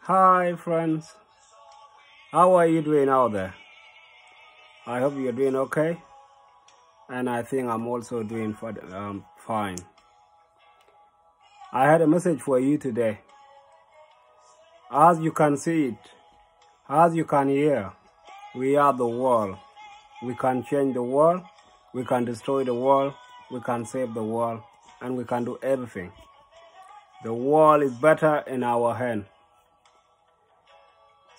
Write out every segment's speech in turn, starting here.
Hi friends, how are you doing out there? I hope you're doing okay, and I think I'm also doing fine. I had a message for you today. As you can see it, as you can hear, we are the world. We can change the world, we can destroy the world, we can save the world, and we can do everything. The world is better in our hand.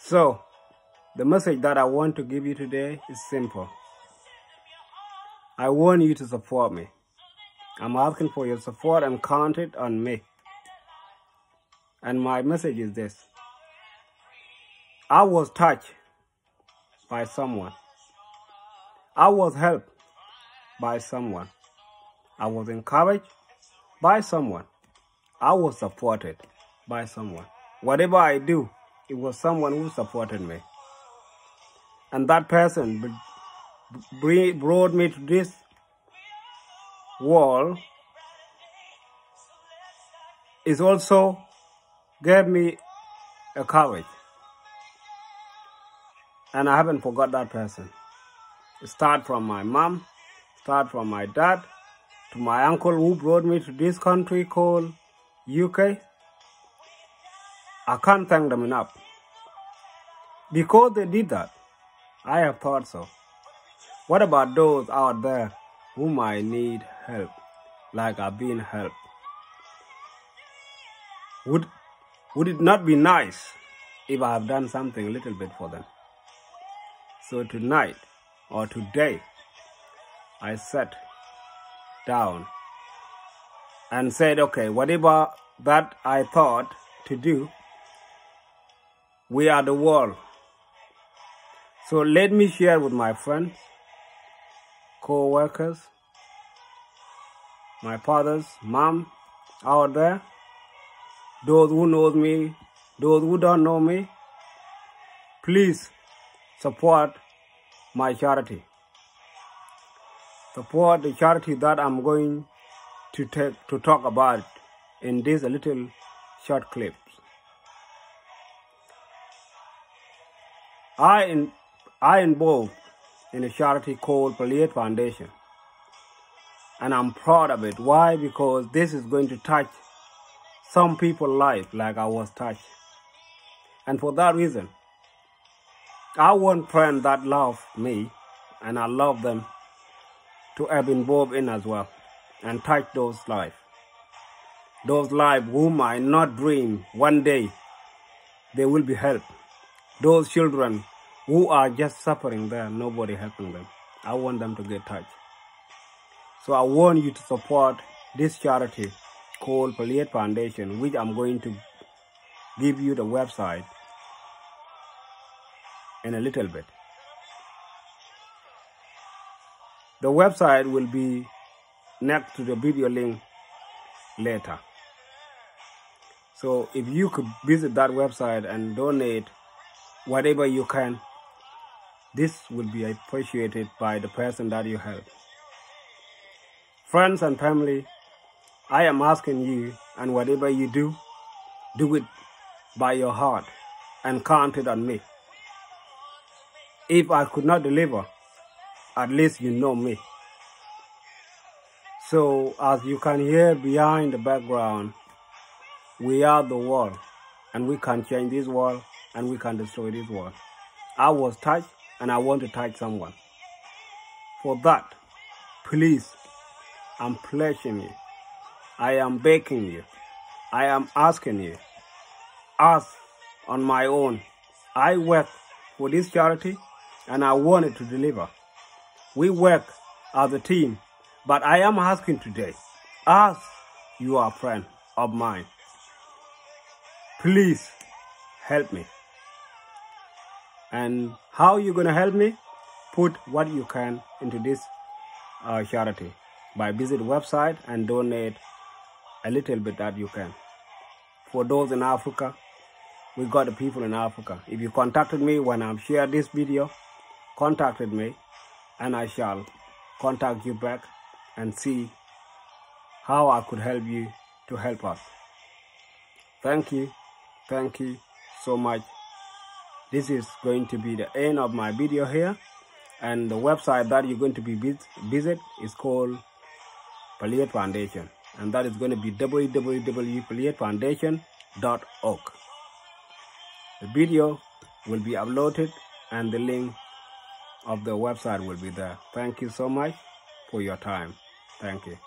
So, the message that I want to give you today is simple. I want you to support me. I'm asking for your support and count it on me. And my message is this. I was touched by someone. I was helped by someone. I was encouraged by someone. I was supported by someone. Whatever I do, it was someone who supported me. And that person brought me to this world is also gave me a courage. And I haven't forgot that person. Start from my mom, start from my dad, to my uncle who brought me to this country called UK. I can't thank them enough. Because they did that, I have thought so. What about those out there who might need help, like I've been helped? Would it not be nice if I have done something a little bit for them? So tonight or today, I sat down and said, okay, whatever that I thought to do, we are the world. So let me share with my friends, co-workers, my father's mom out there, those who know me, those who don't know me. Please support my charity. Support the charity that I'm going to talk about in these little short clips. I involved in a charity called Paliet Foundation. And I'm proud of it. Why? Because this is going to touch some people's life like I was touched. And for that reason, I want friends that love me and I love them to have involved in as well and touch those lives. Those lives who might not dream one day they will be helped. Those children who are just suffering there, nobody helping them. I want them to get touched. So I want you to support this charity called Paliet Foundation, which I'm going to give you the website in a little bit. The website will be next to the video link later. So if you could visit that website and donate whatever you can, this will be appreciated by the person that you help. Friends and family, I am asking you, and whatever you do it by your heart and count it on me. If I could not deliver, at least you know me. So as you can hear behind the background, we are the world, and we can change this world, and we can destroy this world. I was touched, and I want to touch someone. For that, please, I'm pledging you. I am begging you. I am asking you. Ask on my own. I work for this charity, and I want it to deliver. We work as a team, but I am asking today, as you are a friend of mine, please help me. And how you going to help me? Put what you can into this charity by visit the website and donate a little bit that you can. For those in Africa, we got the people in Africa. If you contacted me when I've shared this video, contacted me, and I shall contact you back and see how I could help you to help us. Thank you so much. This is going to be the end of my video here, and the website that you're going to be visit is called Paliet Foundation, and that is going to be www.palietfoundation.org. The video will be uploaded and the link of the website will be there. Thank you so much for your time. Thank you.